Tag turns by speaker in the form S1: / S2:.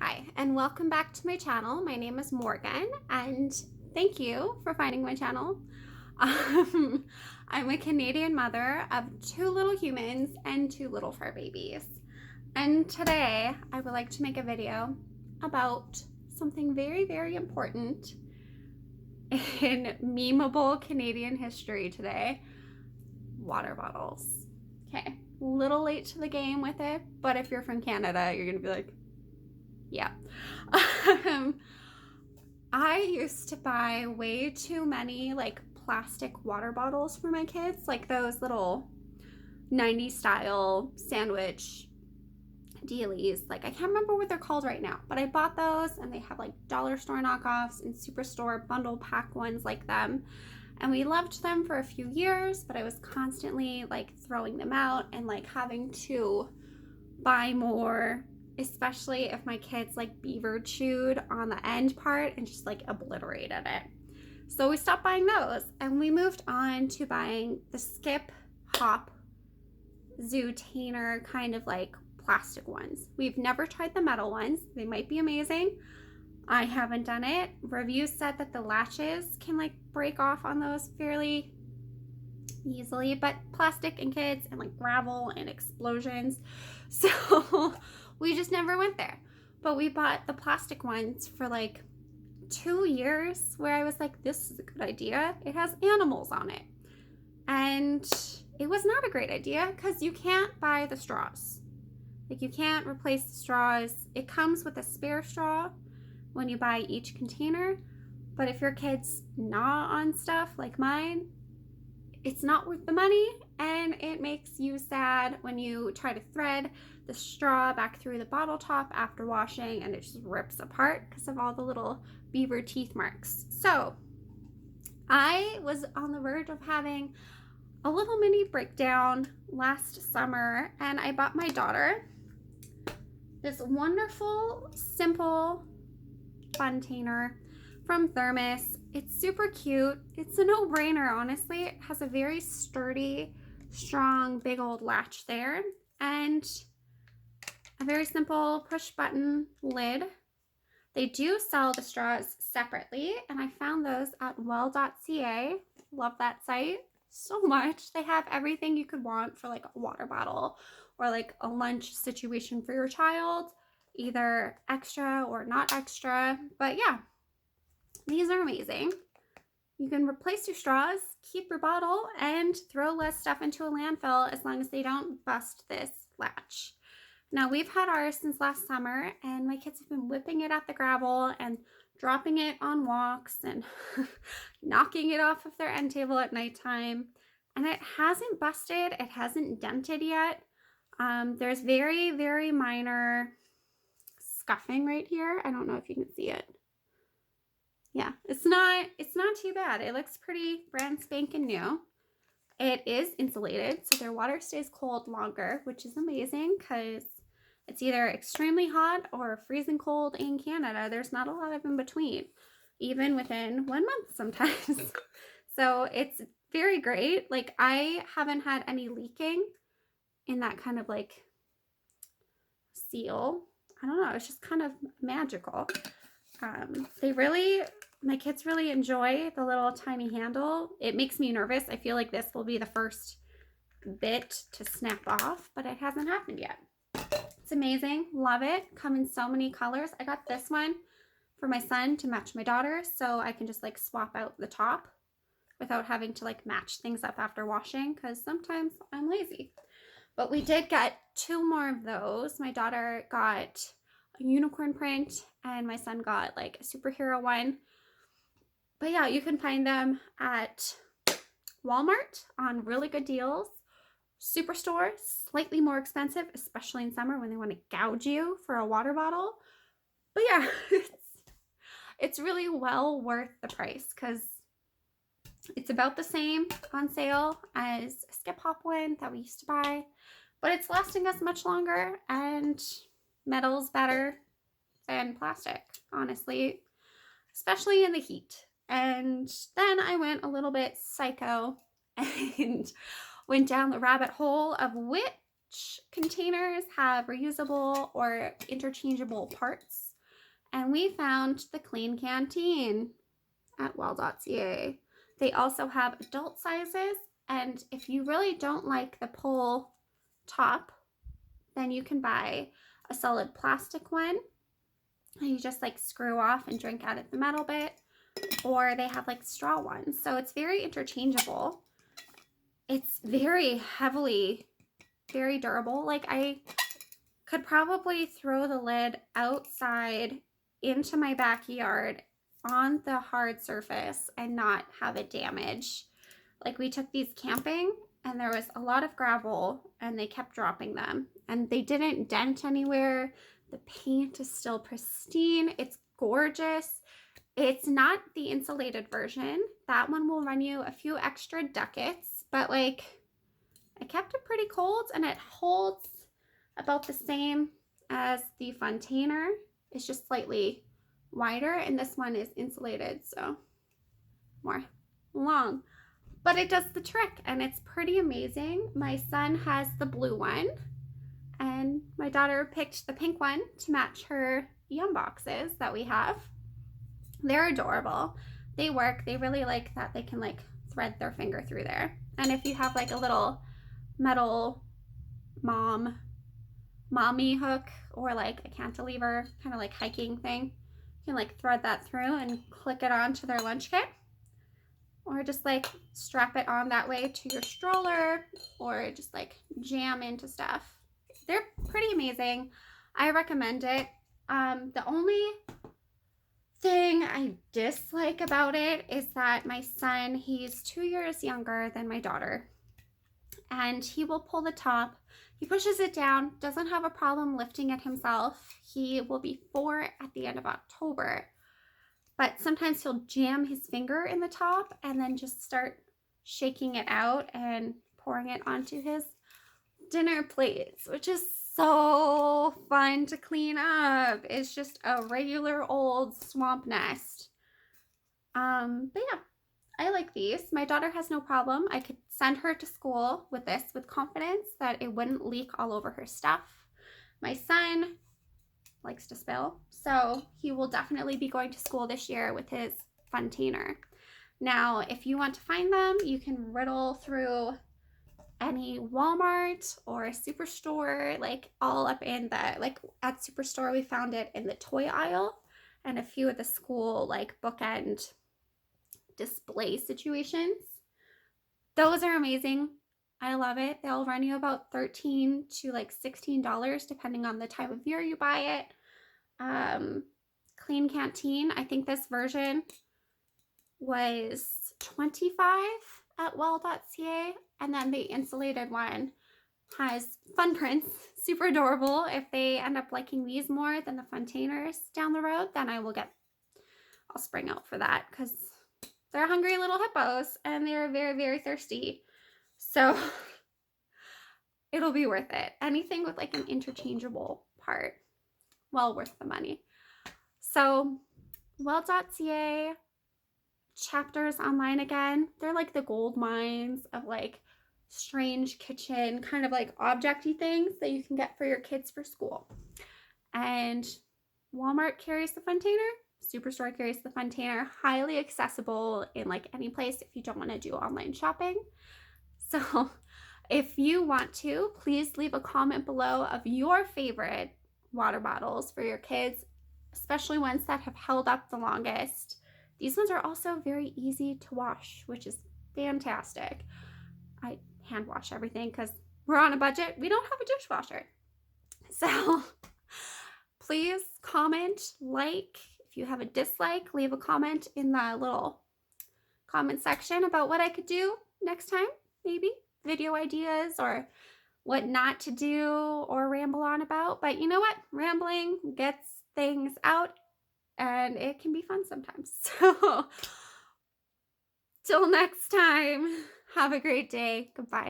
S1: Hi, and welcome back to my channel. My name is Morgan, and thank you for finding my channel. Um, I'm a Canadian mother of two little humans and two little fur babies. And today I would like to make a video about something very, very important in memeable Canadian history today: water bottles. Okay, a little late to the game with it, but if you're from Canada, you're gonna be like, yeah. Um, I used to buy way too many like plastic water bottles for my kids, like those little 90s style sandwich dealies. Like I can't remember what they're called right now, but I bought those and they have like dollar store knockoffs and superstore bundle pack ones like them. And we loved them for a few years, but I was constantly like throwing them out and like having to buy more, especially if my kids like beaver chewed on the end part and just like obliterated it. So we stopped buying those and we moved on to buying the Skip Hop Zootainer kind of like plastic ones. We've never tried the metal ones. They might be amazing. I haven't done it. Reviews said that the latches can like break off on those fairly easily, but plastic and kids and like gravel and explosions. So we just never went there. But we bought the plastic ones for like 2 years where I was like, this is a good idea. It has animals on it. And it was not a great idea because you can't buy the straws. Like you can't replace the straws. It comes with a spare straw when you buy each container. But if your kid's gnaw on stuff like mine, it's not worth the money, and it makes you sad when you try to thread the straw back through the bottle top after washing and it just rips apart because of all the little beaver teeth marks. So I was on the verge of having a little mini breakdown last summer, and I bought my daughter this wonderful, simple Funtainer from Thermos. It's super cute. It's a no-brainer, honestly. It has a very sturdy, strong, big old latch there, and a very simple push-button lid. They do sell the straws separately, and I found those at well.ca. Love that site so much. They have everything you could want for like a water bottle or like a lunch situation for your child, either extra or not extra. But yeah, these are amazing. You can replace your straws, keep your bottle, and throw less stuff into a landfill as long as they don't bust this latch. Now, we've had ours since last summer, and my kids have been whipping it at the gravel and dropping it on walks and knocking it off of their end table at nighttime. And it hasn't busted. It hasn't dented yet. There's very, very minor scuffing right here. I don't know if you can see it. Yeah, it's not too bad. It looks pretty brand spanking new. It is insulated, so their water stays cold longer, which is amazing because it's either extremely hot or freezing cold in Canada. There's not a lot of in between, even within 1 month sometimes. So it's very great. Like I haven't had any leaking in that kind of like seal. I don't know, it's just kind of magical. My kids really enjoy the little tiny handle. It makes me nervous. I feel like this will be the first bit to snap off, but it hasn't happened yet. It's amazing. Love it. Come in so many colors. I got this one for my son to match my daughter, so I can just like swap out the top without having to like match things up after washing because sometimes I'm lazy. But we did get two more of those. My daughter got a unicorn print and my son got like a superhero one. But yeah, you can find them at Walmart on really good deals. Superstore, slightly more expensive, especially in summer when they want to gouge you for a water bottle. But yeah, it's really well worth the price because it's about the same on sale as a Skip Hop one that we used to buy, but it's lasting us much longer, and metal's better than plastic, honestly, especially in the heat. And then I went a little bit psycho and went down the rabbit hole of which containers have reusable or interchangeable parts. and we found the Clean Canteen at well.ca. They also have adult sizes, and if you really don't like the pull top, then you can buy a solid plastic one and you just like screw off and drink out of the metal bit, or they have like straw ones. So it's very interchangeable. It's very heavily, very durable. Like I could probably throw the lid outside into my backyard on the hard surface and not have it damage. Like we took these camping and there was a lot of gravel and they kept dropping them and they didn't dent anywhere. The paint is still pristine. It's gorgeous. It's not the insulated version. That one will run you a few extra ducats, but like I kept it pretty cold and it holds about the same as the Fontainer. It's just slightly wider and this one is insulated, so more long. But it does the trick and it's pretty amazing. My son has the blue one and my daughter picked the pink one to match her Yum boxes that we have. They're adorable. They work. They really like that they can like thread their finger through there. And if you have like a little metal mommy hook or like a cantilever kind of like hiking thing, you can like thread that through and click it onto their lunch kit, or just like strap it on that way to your stroller, or just like jam into stuff. They're pretty amazing. I recommend it. The only thing I dislike about it is that my son, he's 2 years younger than my daughter, and he will pull the top. He pushes it down, doesn't have a problem lifting it himself. He will be 4 at the end of October, but sometimes he'll jam his finger in the top and then just start shaking it out and pouring it onto his dinner plates, which is so fun to clean up. It's just a regular old swamp nest. But yeah, I like these. My daughter has no problem. I could send her to school with this with confidence that it wouldn't leak all over her stuff. My son likes to spill, so he will definitely be going to school this year with his Fontainer. Now, if you want to find them, you can riddle through any Walmart or Superstore, like all up in the, like at Superstore, we found it in the toy aisle and a few of the school like bookend display situations. Those are amazing. I love it. They'll run you about $13 to like $16 depending on the time of year you buy it. Clean Canteen, I think this version was $25 at well.ca, and then the insulated one has fun prints, super adorable. If they end up liking these more than the Fontainers down the road, then I'll spring out for that, because they're hungry little hippos and they're very, very thirsty. So it'll be worth it. Anything with like an interchangeable part, well worth the money. So well.ca, Chapters online again. They're like the gold mines of like strange kitchen kind of like objecty things that you can get for your kids for school. And Walmart carries the Fontainer. Superstore carries the Fontainer. Highly accessible in like any place if you don't want to do online shopping. So if you want to, please leave a comment below of your favorite water bottles for your kids, especially ones that have held up the longest. These ones are also very easy to wash, which is fantastic. I hand wash everything because we're on a budget. We don't have a dishwasher. So please comment, like. If you have a dislike, leave a comment in the little comment section about what I could do next time, maybe video ideas or what not to do or ramble on about. But you know what? Rambling gets things out and it can be fun sometimes. So till next time, have a great day. Goodbye.